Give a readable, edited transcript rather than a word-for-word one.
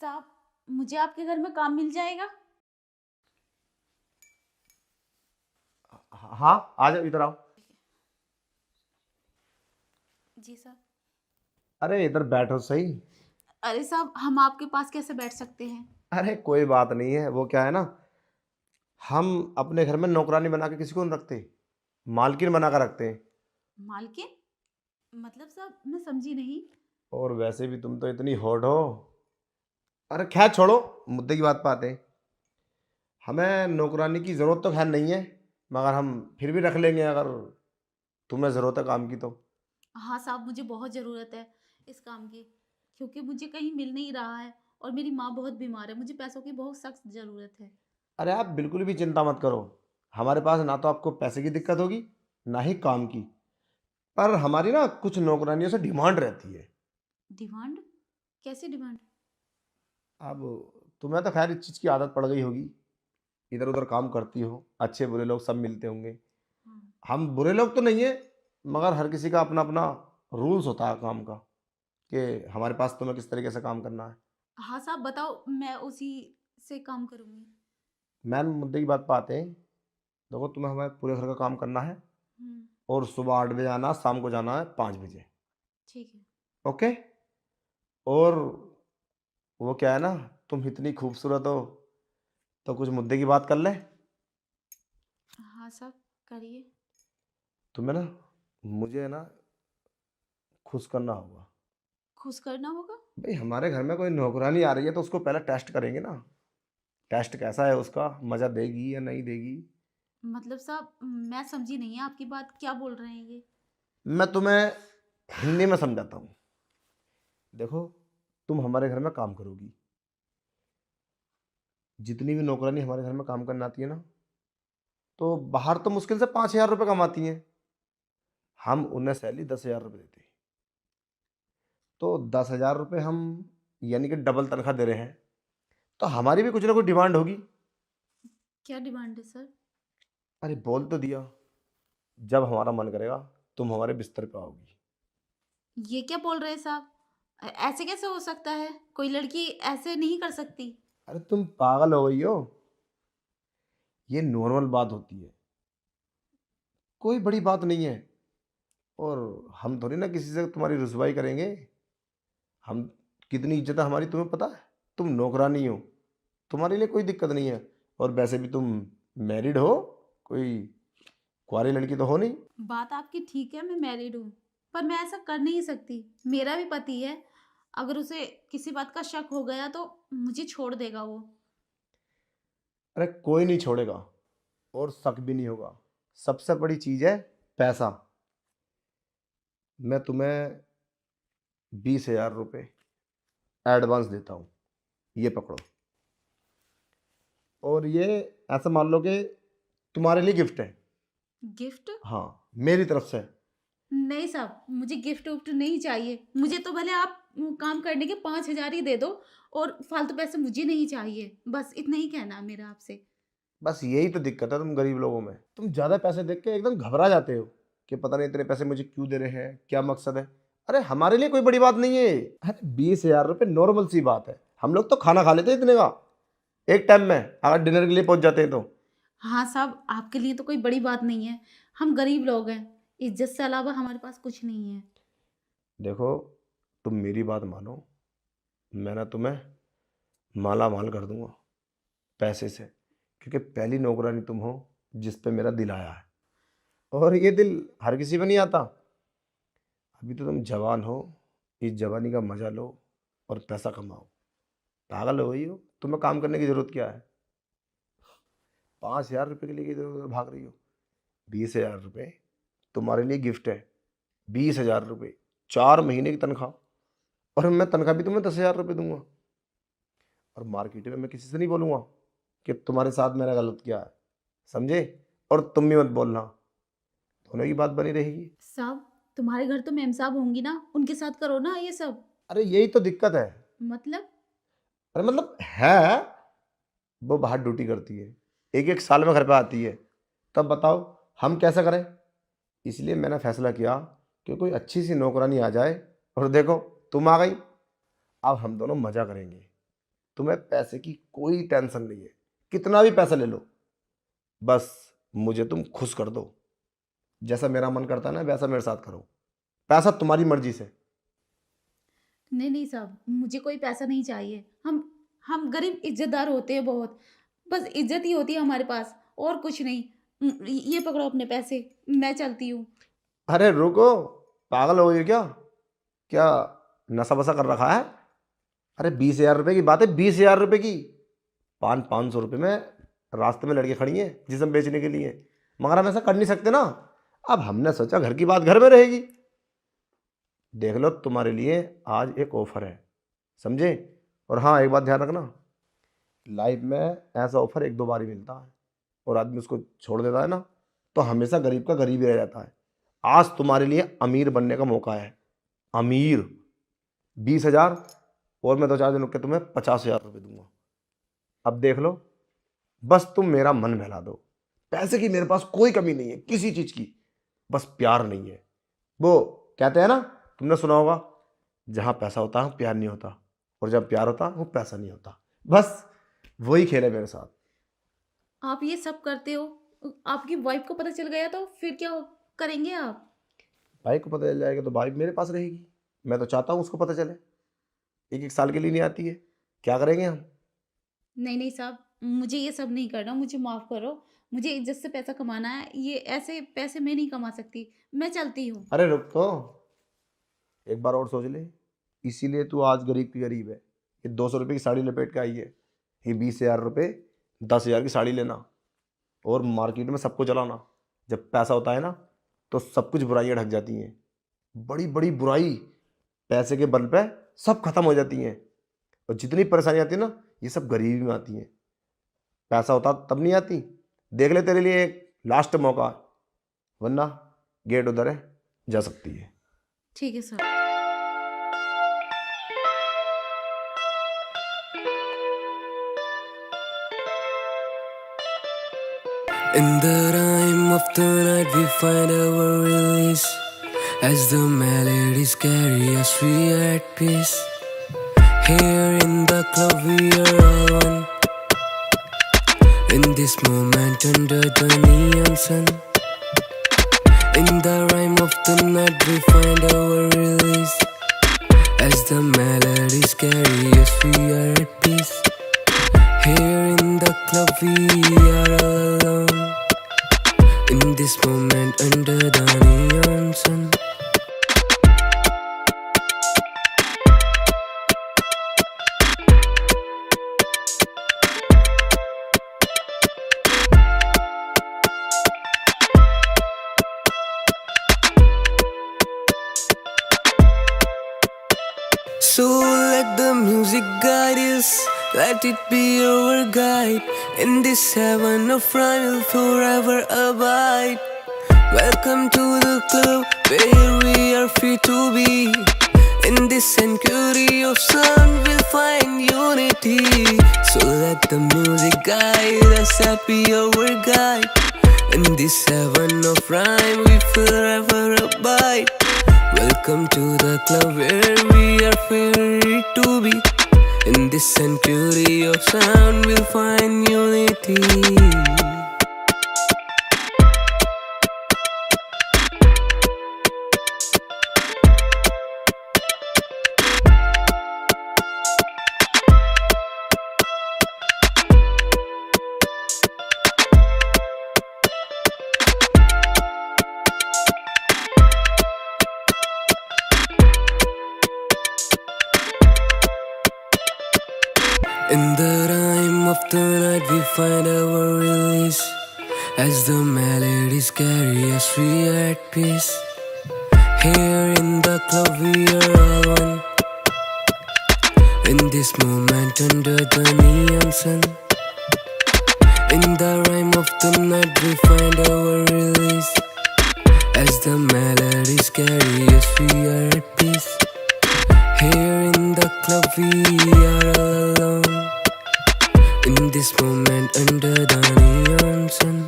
साहब, मुझे आपके घर में काम मिल जाएगा? हाँ, आ जाओ, इधर आओ। जी सर। अरे इधर बैठो सही। अरे साहब, हम आपके पास कैसे बैठ सकते हैं? अरे कोई बात नहीं है, वो क्या है ना, हम अपने घर में नौकरानी बना के किसी को नहीं रखते, मालकिन बना कर रखते हैं। मालकिन? मतलब साहब, मैं समझी नहीं। और वैसे भी तुम तो इतनी होड़ हो। अरे खैर छोड़ो, मुद्दे की बात पे आते हैं। हमें नौकरानी की ज़रूरत तो खैर नहीं है, मगर हम फिर भी रख लेंगे अगर तुम्हें ज़रूरत है काम की तो। हाँ साहब, मुझे बहुत ज़रूरत है इस काम की, क्योंकि मुझे कहीं मिल नहीं रहा है और मेरी माँ बहुत बीमार है। मुझे पैसों की बहुत सख्त ज़रूरत है। अरे आप बिल्कुल भी चिंता मत करो, हमारे पास ना तो आपको पैसे की दिक्कत होगी, ना ही काम की। पर हमारी ना कुछ नौकरानियों से डिमांड रहती है। डिमांड? कैसी डिमांड? अब तुम्हें तो खैर इस चीज़ की आदत पड़ गई होगी, इधर उधर काम करती हो, अच्छे बुरे लोग सब मिलते होंगे। हाँ। हम बुरे लोग तो नहीं है, मगर हर किसी का अपना अपना रूल्स होता है काम का, कि हमारे पास तुम्हें किस तरीके से काम करना है। हाँ साहब, बताओ, मैं उसी से काम करूँगी। मैन मुद्दे की बात पे आते हैं। देखो, तुम्हें हमारे पूरे घर का काम करना है, हम्म। और सुबह 8 बजे आना, शाम को जाना है 5 बजे। ठीक है। ओके। और वो क्या है ना, तुम इतनी खूबसूरत हो, तो कुछ मुद्दे की बात कर ले। हाँ साहब, करिए। तुम्हें ना, मुझे ना खुश करना होगा। खुश करना होगा? भाई हमारे घर में कोई नौकरानी आ रही है तो उसको पहले टेस्ट करेंगे ना। टेस्ट कैसा है उसका, मज़ा देगी या नहीं देगी। मतलब साहब, मैं समझी नहीं है आपकी बात, क्या बोल रहे हैं ये? मैं तुम्हें हिंदी में समझाता हूँ। देखो, तुम हमारे घर में काम करोगी, जितनी भी नौकरानी हमारे घर में काम करने आती है ना, तो बाहर तो मुश्किल से 5,000 रुपये कमाती हैं। हम उन्हें सैलरी 10,000 रुपये देते हैं। तो 10,000 रुपये हम, यानी कि डबल तनख्वाह दे रहे हैं, तो हमारी भी कुछ ना कुछ डिमांड होगी। क्या डिमांड है सर? अरे बोल तो दिया, जब हमारा मन करेगा तुम हमारे बिस्तर पे आओगी। ये क्या बोल रहे हैं साहब? ऐसे कैसे हो सकता है? कोई लड़की ऐसे नहीं कर सकती। अरे तुम पागल हो गई हो, ये नॉर्मल बात होती है, कोई बड़ी बात नहीं है। और हम थोड़ी ना किसी से तुम्हारी रुसवाई करेंगे। हम, कितनी इज्जत है हमारी तुम्हें पता है। तुम नौकरानी हो, तुम्हारे लिए कोई दिक्कत नहीं है। और वैसे भी तुम मैरिड हो, कोई कुंवारी लड़की तो हो नहीं। बात आपकी ठीक है, मैं मैरिड हूँ, पर मैं ऐसा कर नहीं सकती। मेरा भी पति है। अगर उसे किसी बात का शक हो गया तो मुझे छोड़ देगा वो। अरे कोई नहीं छोड़ेगा, और शक भी नहीं होगा। सबसे बड़ी चीज़ है पैसा। मैं तुम्हें 20,000 रुपये एडवांस देता हूँ, ये पकड़ो। और ये ऐसा मान लो कि तुम्हारे लिए गिफ्ट है। गिफ्ट? हाँ, मेरी तरफ से। नहीं साहब, मुझे गिफ्ट उफ्ट नहीं चाहिए। मुझे तो भले आप काम करने के 5,000 ही दे दो, और फालतू पैसे मुझे नहीं चाहिए। बस इतना ही कहना है मेरा आपसे। बस यही तो दिक्कत है तुम गरीब लोगों में, तुम ज़्यादा पैसे देख के एकदम घबरा जाते हो, कि पता नहीं इतने पैसे मुझे क्यों दे रहे हैं, क्या मकसद है। अरे हमारे लिए कोई बड़ी बात नहीं है। अरे 20,000 रुपये नॉर्मल सी बात है, हम लोग तो खाना खा लेते हैं इतने का, एक टाइम में, अगर डिनर के लिए पहुंच जाते हैं तो। हाँ साहब, आपके लिए तो कोई बड़ी बात नहीं है। हम गरीब लोग हैं, इज्जत से अलावा हमारे पास कुछ नहीं है। देखो, तुम मेरी बात मानो, मैं ना तुम्हें माला माल कर दूंगा पैसे से, क्योंकि पहली नौकरानी तुम हो जिस पे मेरा दिल आया है। और ये दिल हर किसी पे नहीं आता। अभी तो तुम जवान हो, इस जवानी का मजा लो और पैसा कमाओ। पागल हो गई हो, तुम्हें काम करने की जरूरत क्या है। 5,000 रुपये के लिए इधर उधर भाग रही हो। 20,000 रुपये तुम्हारे लिए गिफ्ट है। 20,000 रुपये, 4 महीने की तनख्वाह। और मैं तनख्वाह भी तुम्हें 10,000 रुपये दूंगा। और मार्केट में मैं किसी से नहीं बोलूँगा कि तुम्हारे साथ मैंने गलत किया है, समझे। और तुम भी मत बोलना, दोनों की बात बनी रहेगी। साहब, तुम्हारे घर तो मेम साहब होंगी ना, उनके साथ करो ना ये सब। अरे यही तो दिक्कत है। मतलब? अरे मतलब है, वो बाहर ड्यूटी करती है, एक एक साल में घर पे आती है, तब बताओ हम कैसा करें। इसलिए मैंने फैसला किया कि कोई अच्छी सी नौकरानी आ जाए। और देखो, तुम आ गई, अब हम दोनों मज़ा करेंगे। तुम्हें पैसे की कोई टेंशन नहीं है, कितना भी पैसा ले लो, बस मुझे तुम खुश कर दो। जैसा मेरा मन करता है ना वैसा मेरे साथ करो, पैसा तुम्हारी मर्जी से। नहीं नहीं साहब, मुझे कोई पैसा नहीं चाहिए। हम गरीब इज्जतदार होते हैं बहुत, बस इज्जत ही होती है हमारे पास, और कुछ नहीं। ये पकड़ो अपने पैसे, मैं चलती हूँ। अरे रुको, पागल हो गई क्या? क्या नशा बसा कर रखा है? अरे 20,000 रुपये की बात है, 20,000 रुपये की। 500 रुपये में रास्ते में लड़के खड़ी हैं जिसम बेचने के लिए, मगर हम ऐसा कर नहीं सकते ना। अब हमने सोचा घर की बात घर में रहेगी। देख लो, तुम्हारे लिए आज एक ऑफर है, समझे? और हाँ, एक बात ध्यान रखना, लाइफ में ऐसा ऑफर 1-2 बार ही मिलता है, और आदमी उसको छोड़ देता है ना तो हमेशा गरीब का गरीब ही रह जाता है। आज तुम्हारे लिए अमीर बनने का मौका है, अमीर। 20,000 और मैं 2-4 दिन रुक के तुम्हें 50,000 रुपये दूंगा। अब देख लो, बस तुम मेरा मन बहला दो। पैसे की मेरे पास कोई कमी नहीं है, किसी चीज़ की, बस प्यार नहीं है। वो कहते हैं ना, तुमने सुना होगा, जहाँ पैसा होता है प्यार नहीं होता, और जब प्यार होता वो पैसा नहीं होता। बस वही खेल है मेरे साथ। आप ये सब करते हो, आपकी वाइफ को पता चल गया तो फिर क्या करेंगे आप? भाई को पता चल जाएगा तो भाई मेरे पास रहेगी। मैं तो चाहता हूँ उसको पता चले, 1-1 साल के लिए नहीं आती है, क्या करेंगे हम? नहीं नहीं साहब, मुझे ये सब नहीं करना, मुझे माफ़ करो। मुझे इज्जत से पैसा कमाना है, ये ऐसे पैसे मैं नहीं कमा सकती। मैं चलती हूँ। अरे रुक तो, एक बार और सोच ले। इसीलिए तू आज गरीब की गरीब है। ये 200 रुपये की साड़ी लपेट के आई है, ये 20,000 रुपये 10,000 की साड़ी लेना और मार्केट में सबको जलाना। जब पैसा होता है ना तो सब कुछ बुराइयाँ ढक जाती हैं, बड़ी बड़ी बुराई पैसे के बल पे सब खत्म हो जाती हैं। और जितनी परेशानी आती है ना, ये सब गरीबी में आती हैं, पैसा होता तब नहीं आती। देख ले, तेरे लिए एक लास्ट मौका, वरना गेट उधर है, जा सकती है। ठीक है sir. In the rhyme of the night we find our release, as the melodies carry us we are at peace. Here in the club we are all one, in this moment under the neon sun. In the rhyme of the night we find our release, as the melodies carry us we are at peace. Here in the club we are all alone, in this moment under the neon sun. So let the music guide us, let it be our guide. In this heaven of rhyme we'll forever abide. Welcome to the club where we are free to be. In this sanctuary of sound we'll find unity. So let the music guide us, let be our guide. In this heaven of rhyme we forever abide. Welcome to the club where we are free to be. In this sanctuary of sound we'll find unity. In the rhyme of the night we find our release, as the melodies carry us we are at peace. Here in the club we are all one, in this moment under the neon sun. In the rhyme of the night we find our release, as the melodies carry us we are at peace. Here in the club we are all alone, in this moment under the neon sun.